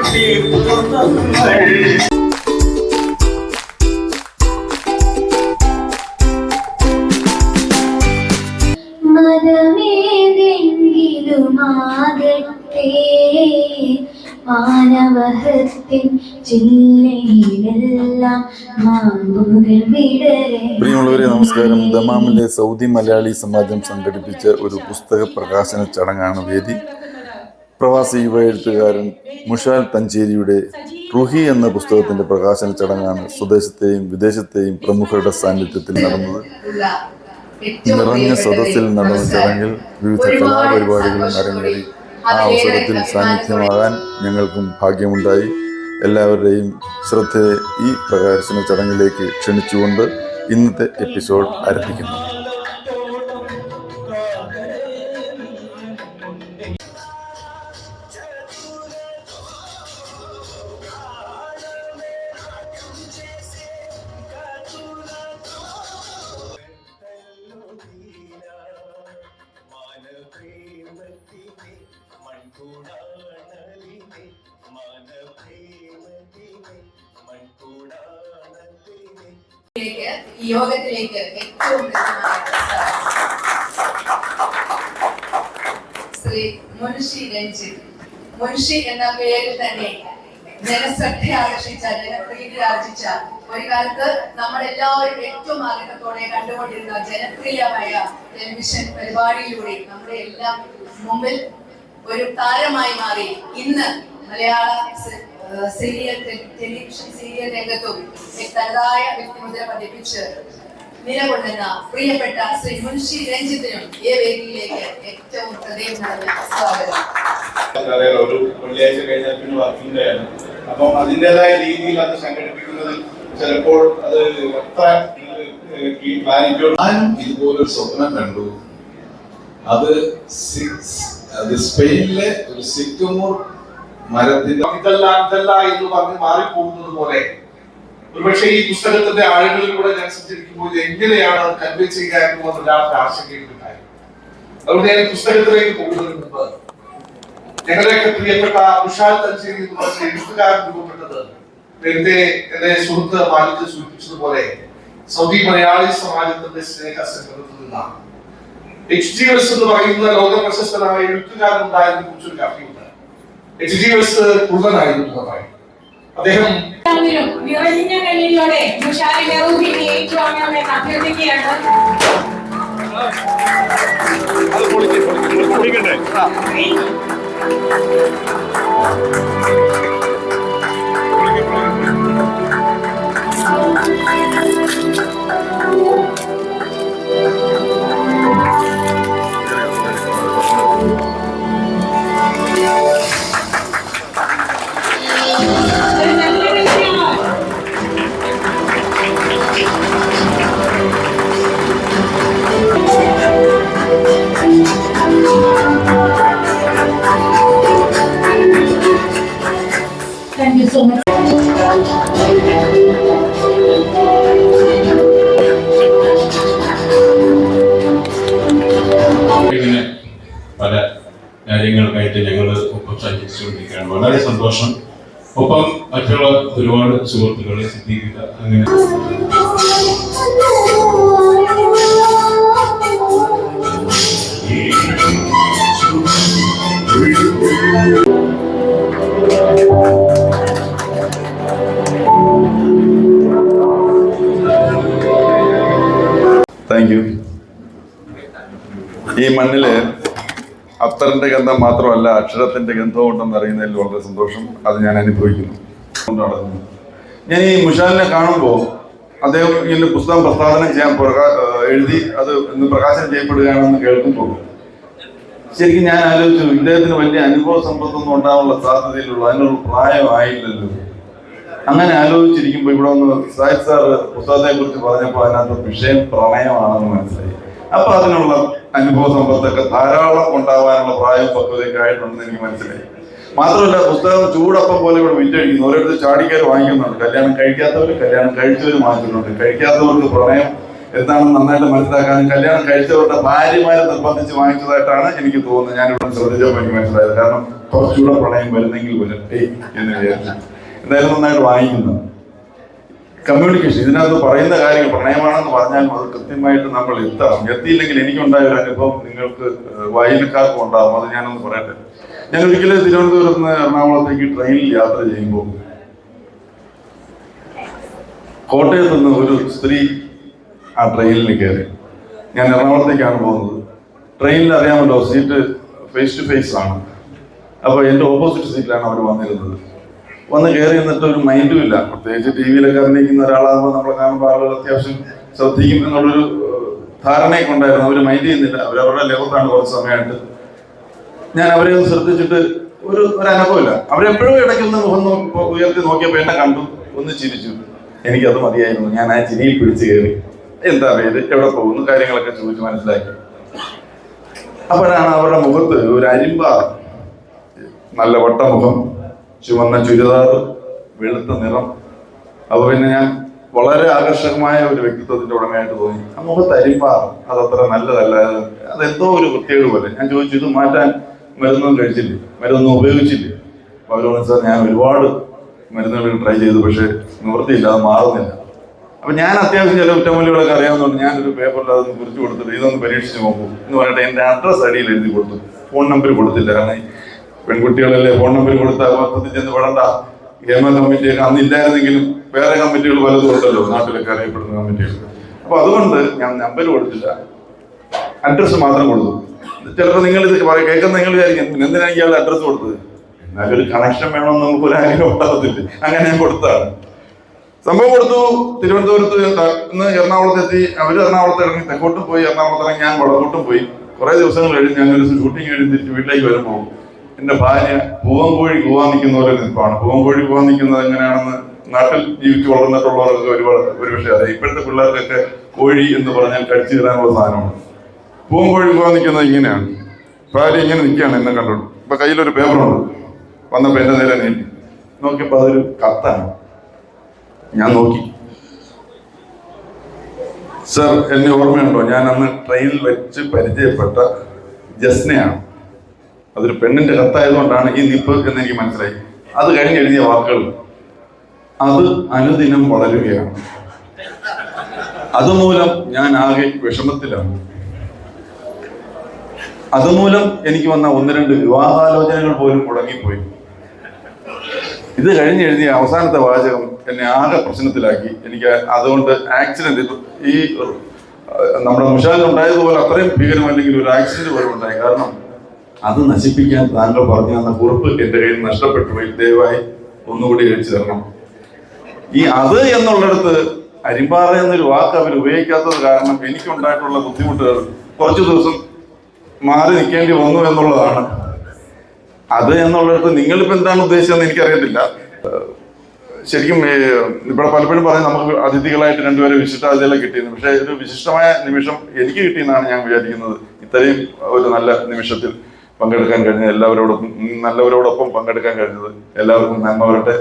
മനമേതെങ്കിലുമാകട്ടെ മാനവഹത്തിൻ ജില്ലയിലെല്ലാം മാമ്പുകൾ വിടരെ. പ്രിയമുള്ളവരെ നമസ്കാരം. ദമാമിലെ സൗദി മലയാളി സമാജം സംഘടിപ്പിച്ച ഒരു പുസ്തക പ്രകാശന ചടങ്ങാണ് വേദി. പ്രവാസി യുവ എഴുത്തുകാരൻ മുഷാൽ തഞ്ചേരിയുടെ റുഹി എന്ന പുസ്തകത്തിന്റെ പ്രകാശന ചടങ്ങാണ് സ്വദേശത്തെയും വിദേശത്തെയും പ്രമുഖരുടെ സാന്നിധ്യത്തിൽ നടന്നത്. നിറഞ്ഞ സദസ്സിൽ നടന്ന ചടങ്ങിൽ വിവിധ കലാപരിപാടികളും അരങ്ങേറി. ആ അവസരത്തിൽ സാന്നിധ്യമാകാൻ ഞങ്ങൾക്കും ഭാഗ്യമുണ്ടായി. എല്ലാവരുടെയും ശ്രദ്ധയെ ഈ പ്രകാശന ചടങ്ങിലേക്ക് ക്ഷണിച്ചുകൊണ്ട് ഇന്നത്തെ എപ്പിസോഡ് ആരംഭിക്കുന്നു. ഈ യോഗത്തിലേക്ക് ഏറ്റവും ശ്രീ മുൻഷി രഞ്ജിത്ത്. മുൻഷി എന്ന പേരിൽ തന്നെ ജനശ്രദ്ധ ആകർഷിച്ച, ജനപ്രീതി ആർജിച്ച, ഒരു കാലത്ത് നമ്മളെല്ലാവരും ഏറ്റവും ആഗ്രഹത്തോടെ കണ്ടുകൊണ്ടിരുന്ന ജനപ്രിയമായ ടെലിവിഷൻ പരിപാടിയിലൂടെ നമ്മുടെ എല്ലാം മുമ്പിൽ ഒരു താരമായി മാറി ഇന്ന് മലയാള സീരിയൽ ടെലിവിഷൻ സീരിയൽ രംഗത്തും തനതായ വ്യക്തിമുദ്ര പതിപ്പിച്ച് നിലകൊള്ളുന്ന പ്രിയപ്പെട്ട ശ്രീ മുൻഷി രഞ്ജിത്തിനും ഈ വേദിയിലേക്ക് ഏറ്റവും ഹൃദയം നിറഞ്ഞ സ്വാഗതം. ഒരു വെള്ളിയാഴ്ച കഴിഞ്ഞാൽ പിന്നെ വർക്കിംഗ് ഡേ ആണ്. അപ്പം അതിൻ്റെതായ രീതിയിൽ അത് സംഘടിപ്പിക്കുന്നതിൽ ചിലപ്പോൾ അത് ഞാനും ഇതുപോലൊരു സ്വപ്നം കണ്ടു. അത് സ്പെയിനിലെ ഒരു സിക്കമൂർ മരത്തിന്റെ എന്ന് പറഞ്ഞ് മാറിപ്പോകുന്നത് പോലെ ഒരുപക്ഷെ ഈ പുസ്തകത്തിന്റെ ആഴങ്ങളിലൂടെ ഞാൻ സഞ്ചരിക്കുമ്പോൾ എങ്ങനെയാണ് അത് കൺവേ ചെയ്യാമെന്ന് ഒരാൾക്ക് ആശങ്കയുണ്ടായി. അതുകൊണ്ട് ഞാൻ പുസ്തകത്തിലേക്ക് പോകുന്നതിന് മുമ്പ് ഞങ്ങളുടെയൊക്കെ പ്രിയപ്പെട്ട മുഷാൽ തഞ്ചേരി എന്ന് പറഞ്ഞ എഴുത്തുകാരൻ രൂപപ്പെട്ടത് നേരത്തെ എന്റെ സുഹൃത്ത് മാലിക് സൂചിപ്പിച്ചതുപോലെ സൗദി മലയാളി സമാജത്തിന്റെ സ്നേഹ സംഘത്തിൽ നിന്നാണ്. HGS എന്ന് പറയുന്ന ലോക പ്രശസ്തനായ എഴുത്തുകാരൻ ഉണ്ടായതിനെ കുറിച്ചൊരു കഥയുണ്ട്. HGS കുള്ളനായിരുന്നു പറയും. അദ്ദേഹം നിറഞ്ഞ കണ്ണീരോടെ മുഷാലിനെ റൂഹിനെ ഏറ്റുവാങ്ങണമെന്ന് അഭ്യർത്ഥിക്കുകയാണ്. Thank you so much. പല കാര്യങ്ങൾക്കായിട്ട് ഞങ്ങൾ ഒപ്പം സഞ്ചരിച്ചുകൊണ്ടിരിക്കുകയാണ്. വളരെ സന്തോഷം. ഒപ്പം മറ്റുള്ള ഒരുപാട് സുഹൃത്തുക്കളെ സിദ്ധിക്കുക അങ്ങനെ താങ്ക് യു. ഈ മണ്ണില് അത്തറിന്റെ ഗന്ധം മാത്രമല്ല അക്ഷരത്തിന്റെ ഗന്ധവും ഉണ്ടെന്ന് അറിയുന്നതിൽ വളരെ സന്തോഷം. അത് ഞാൻ അനുഭവിക്കുന്നു. ഞാൻ ഈ മുഷാലിനെ കാണുമ്പോൾ അദ്ദേഹം ഇങ്ങനെ പുസ്തകം പ്രസ്താവന ചെയ്യാൻ എഴുതി അത് ഇന്ന് പ്രകാശനം ചെയ്യപ്പെടുകയാണെന്ന് കേൾക്കുമ്പോൾ ശരിക്കും ഞാൻ ആലോചിച്ചു, ഇദ്ദേഹത്തിന് വലിയ അനുഭവ സമ്പത്തൊന്നും ഉണ്ടാകാനുള്ള സാധ്യതയിലുള്ള അതിനുള്ള പ്രായമായില്ലല്ലോ. അങ്ങനെ ആലോചിച്ചിരിക്കുമ്പോൾ ഇവിടെ ഒന്ന് സാഹിബ് സാറ് പുസ്തകത്തെ കുറിച്ച് പറഞ്ഞപ്പോൾ അതിനകത്ത് വിഷയം പ്രണയമാണെന്ന് മനസ്സിലായി. അപ്പൊ അതിനുള്ള അനുഭവ സമ്പത്തൊക്കെ ധാരാളം ഉണ്ടാവാനുള്ള പ്രായവും പക്വതയൊക്കെ ആയിട്ടുണ്ടെന്ന് എനിക്ക് മനസ്സിലായി. മാത്രമല്ല പുസ്തകം ചൂടപ്പം പോലെ ഇവിടെ വിറ്റഴിക്കുന്നു. ഓരോരുത്തർ ചാടിക്കാർ വാങ്ങിക്കുന്നുണ്ട്. കല്യാണം കഴിക്കാത്തവർ, കല്യാണം കഴിച്ചവർ വാങ്ങിക്കുന്നുണ്ട്. കഴിക്കാത്തവർക്ക് പ്രണയം എന്താണെന്ന് നന്നായിട്ട് മനസ്സിലാക്കാനും കല്യാണം കഴിച്ചവരുടെ ഭാര്യമാരെ നിർബന്ധിച്ച് വാങ്ങിച്ചതായിട്ടാണ് എനിക്ക് തോന്നുന്നത്. ഞാനിവിടെ ശ്രദ്ധിച്ചപ്പോൾ എനിക്ക് മനസ്സിലായത്. കാരണം കുറച്ചുകൂടെ പ്രണയം വരുന്നെങ്കിൽ വരട്ടെ എന്ന് വിചാരിച്ചു. എന്തായാലും നന്നായിട്ട് വാങ്ങിക്കുന്നു. കമ്മ്യൂണിക്കേഷൻ, ഇതിനകത്ത് പറയുന്ന കാര്യങ്ങൾ പ്രണയമാണെന്ന് പറഞ്ഞാലും അത് കൃത്യമായിട്ട് നമ്മൾ എത്തണം. എത്തിയില്ലെങ്കിൽ എനിക്കുണ്ടായ ഒരു അനുഭവം നിങ്ങൾക്ക് വായനക്കാർക്കും ഉണ്ടാകും. അത് ഞാനൊന്ന് പറയട്ടെ. ഞാൻ ഒരിക്കലും തിരുവനന്തപുരത്ത് നിന്ന് എറണാകുളത്തേക്ക് ട്രെയിനിൽ യാത്ര ചെയ്യുമ്പോൾ കോട്ടയത്ത് നിന്ന് ഒരു സ്ത്രീ ആ ട്രെയിനിൽ കയറി. ഞാൻ എറണാകുളത്തേക്കാണ് പോകുന്നത്. ട്രെയിനിൽ അറിയാമല്ലോ, സീറ്റ് ഫേസ് ടു ഫേസ് ആണ്. അപ്പോൾ എൻ്റെ ഓപ്പോസിറ്റ് സീറ്റിലാണ് അവർ വന്നിരുന്നത്. വന്ന് കയറി എന്നിട്ട് ഒരു മൈൻഡും ഇല്ല. പ്രത്യേകിച്ച് ടി വിയിലൊക്കെ അഭിനയിക്കുന്ന ഒരാളാകുമ്പോൾ നമ്മളെ കാണുമ്പോൾ ആളുകൾ അത്യാവശ്യം ശ്രദ്ധിക്കും എന്നുള്ളൊരു ധാരണയൊക്കെ ഉണ്ടായിരുന്നു. അവർ മൈൻഡ് ചെയ്യുന്നില്ല. അവരവരുടെ ലെവലാണ് കുറച്ച് സമയമായിട്ട്. ഞാൻ അവരെ ഒന്ന് ശ്രദ്ധിച്ചിട്ട് ഒരു അനുഭവമില്ല. അവരെപ്പോഴും ഇടയ്ക്കൊന്ന് മുഖം ഉയർത്തി നോക്കിയപ്പോൾ എന്നെ കണ്ടു, ഒന്ന് ചിരിച്ചു. എനിക്കത് മതിയായിരുന്നു. ഞാൻ ആ ചിരിയിൽ പിടിച്ചു കയറി. എന്താ പേര്, എവിടെ പോകുന്നു, കാര്യങ്ങളൊക്കെ ചോദിച്ച് മനസ്സിലാക്കി. അപ്പോഴാണ് അവരുടെ മുഖത്ത് ഒരു അരിമ്പാറ, നല്ല വട്ടമുഖം, ചുവന്ന ചുരിദാർ, വെളുത്ത നിറം. അപ്പൊ പിന്നെ ഞാൻ വളരെ ആകർഷകമായ ഒരു വ്യക്തിത്വത്തിന്റെ ഉടമയായിട്ട് തോന്നി. ആ മുഖത്ത് അരിമ്പാറ, അതത്ര നല്ലതല്ല, അതെന്തോ ഒരു വൃത്തികേട് പോലെ. ഞാൻ ചോദിച്ചു, ഇത് മാറ്റാൻ മരുന്നൊന്നും കഴിച്ചില്ലേ, മരുന്നൊന്നും ഉപയോഗിച്ചില്ലേ? അപ്പൊ അവരോട് സാർ, ഞാൻ ഒരുപാട് മരുന്നുകൾ ട്രൈ ചെയ്തു, പക്ഷെ നിവൃത്തിയില്ല, അത് മാറുന്നില്ല. അപ്പൊ ഞാൻ അത്യാവശ്യം ചില കുറ്റമൂലികളൊക്കെ അറിയാവുന്നതുകൊണ്ട് ഞാനൊരു പേപ്പറിൽ അതൊന്ന് കുറിച്ച് കൊടുത്തിട്ട് ഇതൊന്ന് പരീക്ഷിച്ച് നോക്കൂ എന്ന് പറഞ്ഞിട്ട് എൻ്റെ അഡ്രസ് അടിയിൽ എഴുതി കൊടുത്തു. ഫോൺ നമ്പർ കൊടുത്തില്ല. കാരണം പെൺകുട്ടികളല്ലേ, ഫോൺ നമ്പർ കൊടുത്താൽ പദ്ധതി ചെന്ന് പെടണ്ട. ഹേമ കമ്മിറ്റിയൊക്കെ അന്നില്ലായിരുന്നെങ്കിലും വേറെ കമ്മിറ്റികൾ പലതും ഉണ്ടല്ലോ, നാട്ടിലൊക്കെ അറിയപ്പെടുന്ന കമ്മിറ്റികൾ. അപ്പൊ അതുകൊണ്ട് ഞാൻ നമ്പർ കൊടുത്തില്ല, അഡ്രസ്സ് മാത്രം കൊടുത്തു. ചിലപ്പോൾ നിങ്ങൾ ഇത് കേൾക്കുന്ന നിങ്ങൾ വിചാരിക്കും, എന്തിനാണ് ഇയാൾ അഡ്രസ്സ് കൊടുത്തത്? എന്നാലും ഒരു കണക്ഷൻ വേണമെന്ന് നമുക്ക് ഒരു ആഗ്രഹം ഉണ്ടാകത്തില്ല. അങ്ങനെ ഞാൻ കൊടുത്താണ്. സംഭവം കൊടുത്തു. തിരുവനന്തപുരത്ത് നിന്ന് എറണാകുളത്തെത്തി. അവർ എറണാകുളത്ത് ഇറങ്ങി തെക്കോട്ടും പോയി, എറണാകുളത്ത് ഇറങ്ങി ഞാൻ വടക്കോട്ടും പോയി. കുറെ ദിവസങ്ങൾ കഴിഞ്ഞ് ഞങ്ങൾ ഷൂട്ടിങ് കഴിഞ്ഞ് തിരിച്ച് വീട്ടിലേക്ക് വരുമ്പോൾ എന്റെ ഭാര്യ പൂവൻകോഴി കൂവാൻ നിൽക്കുന്ന പോലെ നിൽപ്പാണ്. പൂവൻകോഴി കൂവാൻ നിൽക്കുന്നത് എങ്ങനെയാണെന്ന് നാട്ടിൽ ജീവിച്ച് വളർന്നിട്ടുള്ളവർക്ക് ഒരുപക്ഷെ അറിയാം. ഇപ്പോഴത്തെ പിള്ളേർക്കൊക്കെ കോഴി എന്ന് പറഞ്ഞാൽ കടിച്ചു തരാനുള്ള സാധനമാണ്. പൂവൻകോഴി കൂവാൻ നിൽക്കുന്നത് ഇങ്ങനെയാണ്. ഭാര്യ ഇങ്ങനെ നിൽക്കുകയാണ് എന്നെ കണ്ടോളൂ. ഇപ്പൊ കയ്യിലൊരു പേപ്പറുണ്ട്. വന്നപ്പോ എന്റെ നേരെ നീട്ടി നോക്കിയപ്പോ അതൊരു കത്താണ്. ഞാൻ നോക്കി. സർ, എന്നെ ഓർമ്മയുണ്ടോ? ഞാൻ അന്ന് ട്രെയിനിൽ വെച്ച് പരിചയപ്പെട്ട ജസ്നയാണ്. അതൊരു പെണ്ണിന്റെ കത്തായതുകൊണ്ടാണ് ഈ നിപ്പ് എന്ന് എനിക്ക് മനസ്സിലായി. അത് കഴിഞ്ഞ് എഴുതിയ വാക്കുകൾ, അത് അനുദിനം വളരുകയാണ്. അതുമൂലം ഞാൻ ആകെ വിഷമത്തിലാണ്. അതുമൂലം എനിക്ക് വന്ന 1-2 വിവാഹാലോചനകൾ പോലും മുടങ്ങിപ്പോയി. ഇത് കഴിഞ്ഞ് എഴുതിയ അവസാനത്തെ വാചകം എന്നെ ആകെ പ്രശ്നത്തിലാക്കി. എനിക്ക് അതുകൊണ്ട് ആക്സിഡന്റ്, ഈ നമ്മുടെ മുഷാലിനുണ്ടായതുപോലെ അത്രയും ഭീകരമല്ലെങ്കിൽ ഒരു ആക്സിഡന്റ് പോലും ഉണ്ടായി. കാരണം അത് നശിപ്പിക്കാൻ താങ്കൾ പറഞ്ഞു തന്ന കുറിപ്പ് എന്റെ കയ്യിൽ നഷ്ടപ്പെട്ടു പോയി. ദയവായി ഒന്നുകൂടി എഴുതി തരണം. ഈ അത് എന്നുള്ളിടത്ത് അരിമ്പാറ എന്നൊരു വാക്ക് അവർ ഉപയോഗിക്കാത്തത് കാരണം എനിക്കുണ്ടായിട്ടുള്ള ബുദ്ധിമുട്ടുകൾ കുറച്ചു ദിവസം മാറി നിൽക്കേണ്ടി വന്നു എന്നുള്ളതാണ്. അത് എന്നുള്ളിടത്ത് നിങ്ങളിപ്പോൾ എന്താണ് ഉദ്ദേശിച്ചതെന്ന് എനിക്കറിയത്തില്ല. ശരിക്കും ഇവിടെ പലപ്പോഴും പറയും നമുക്ക് അതിഥികളായിട്ട് 2 പേരെ വിശിഷ്ടാതിഥികളെ കിട്ടിയിരുന്നു. പക്ഷേ ഒരു വിശിഷ്ടമായ നിമിഷം എനിക്ക് കിട്ടിയെന്നാണ് ഞാൻ വിചാരിക്കുന്നത്. ഇത്രയും ഒരു നല്ല നിമിഷത്തിൽ പങ്കെടുക്കാൻ കഴിഞ്ഞത്, നല്ലവരോടൊപ്പം പങ്കെടുക്കാൻ കഴിഞ്ഞത്. എല്ലാവർക്കും നന്മ വരട്ടെ.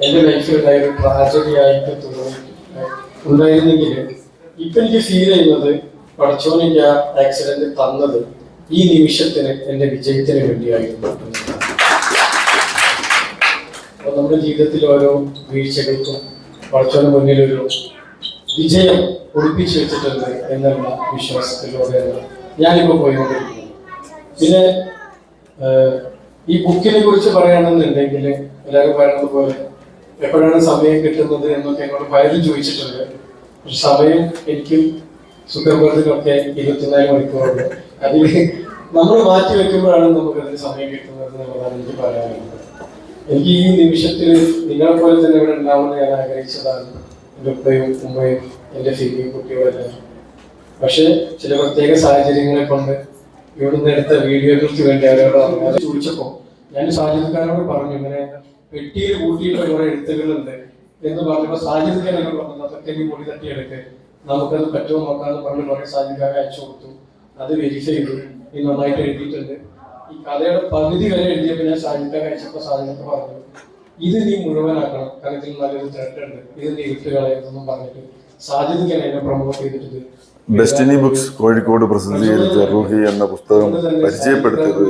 എൻ്റെ ലൈഫിലുണ്ടായ ഒരു ട്രാജഡി ആയിട്ട് ഉണ്ടായിരുന്നെങ്കിൽ ഇപ്പൊ എനിക്ക് ഫീൽ ചെയ്യുന്നത് പടച്ചോൻ എനിക്ക് ആ ആക്സിഡന്റ് തന്നത് ഈ നിമിഷത്തിന് എൻ്റെ വിജയത്തിന് വേണ്ടിയായിരുന്നു. അപ്പൊ നമ്മുടെ ജീവിതത്തിൽ ഓരോ വീഴ്ചകൾക്കും പടച്ചോന് മുന്നിൽ ഒരു വിജയം ഒളിപ്പിച്ചു വെച്ചിട്ടുണ്ട് എന്നുള്ള വിശ്വാസത്തിലൂടെയാണ് ഞാനിപ്പോൾ പോയിക്കൊണ്ടിരിക്കുന്നത്. പിന്നെ ഈ ബുക്കിനെ കുറിച്ച് പറയുകയാണെന്നുണ്ടെങ്കിൽ എല്ലാവരും പറയുന്നത് പോലെ എപ്പോഴാണ് സമയം കിട്ടുന്നത് എന്നൊക്കെ എന്നോട് പലരും ചോദിച്ചിട്ടുണ്ട്. പക്ഷെ സമയം എനിക്കും സുഖബോധത്തിനൊക്കെ 24 മണിക്കൂറുണ്ട്. അതിൽ നമ്മൾ മാറ്റി വെക്കുമ്പോഴാണ് നമുക്കതിന് സമയം കിട്ടുന്നത് എന്നുള്ളതാണ് എനിക്ക് പറയാനുള്ളത്. എനിക്ക് ഈ നിമിഷത്തിൽ നിങ്ങളെ പോലെ തന്നെ ഇവിടെ ഉണ്ടാവുമെന്ന് ഞാൻ ആഗ്രഹിച്ചതാണ്. എൻ്റെ ഉപ്പയും ഉമ്മയും എൻ്റെ ഫിലിയും കുട്ടികളെല്ലാം. പക്ഷെ ചില പ്രത്യേക സാഹചര്യങ്ങളെ കൊണ്ട് ഇവിടുന്ന് എടുത്ത വീഡിയോകൾക്ക് വേണ്ടി അവരോട് ചോദിച്ചപ്പോൾ ഞാൻ സാജിദ്ക്കാരോട് പറഞ്ഞു, ഇങ്ങനെ പെട്ടിയിൽ കൂട്ടിയിട്ട് കുറെ എഴുത്തുകളുണ്ട് എന്ന് പറഞ്ഞപ്പോൾ സാജിദ്ക്കാൻ എന്നോട് പറഞ്ഞു അതൊക്കെ നീ പൊടി തട്ടിയെടുക്ക്, നമുക്കത് പറ്റുമോ നോക്കാന്ന് പറഞ്ഞ് കുറെ സാജിദ്ക്കാരെ അയച്ചു കൊടുത്തു. അത് വെരിഫൈ ചെയ്തു, ഈ നന്നായിട്ട് എഴുതിയിട്ടുണ്ട്. ഈ കഥയുടെ പകുതി വരെ എഴുതിയപ്പോൾ ഞാൻ സാജിദ്ക്കാരെ അയച്ചപ്പോൾ സാജിദ്ക്ക് പറഞ്ഞു ഇത് നീ മുഴുവനാക്കണം, കാരണം ഇതിൽ നല്ലൊരു ത്രെഡ് ഉണ്ട്, ഇത് നീ വിട്ടുകളയെന്നും പറഞ്ഞിട്ട് സാജിദ്ക്കാൻ എന്നെ പ്രൊമോട്ട് ചെയ്തിട്ടുണ്ട്. ഡെസ്റ്റിനി ബുക്സ് കോഴിക്കോട് പ്രസിദ്ധീകരിച്ച റൂഹി എന്ന പുസ്തകം പരിചയപ്പെടുത്തിയത്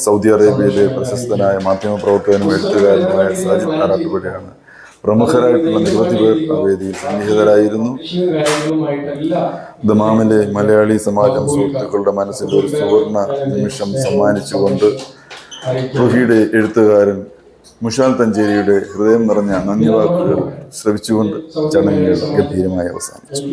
സൗദി അറേബ്യയിലെ പ്രശസ്തനായ മാധ്യമപ്രവർത്തകനും എഴുത്തുകാരനുമായ സാജിദ് ആറാട്ടുപുഴയാണ്. പ്രമുഖരായിട്ടുള്ള നിരവധി പേർ ആ വേദിയിൽ സന്നിഹിതരായിരുന്നു. ദമാമിലെ മലയാളി സമാജം സുഹൃത്തുക്കളുടെ മനസ്സിൽ ഒരു സുവർണ നിമിഷം സമ്മാനിച്ചുകൊണ്ട് റൂഹിയുടെ എഴുത്തുകാരൻ മുഷാൽ തഞ്ചേരിയുടെ ഹൃദയം നിറഞ്ഞ നന്ദി വാക്കുകൾ ശ്രവിച്ചുകൊണ്ട് ചടങ്ങുകൾ ഗംഭീരമായി അവസാനിച്ചു.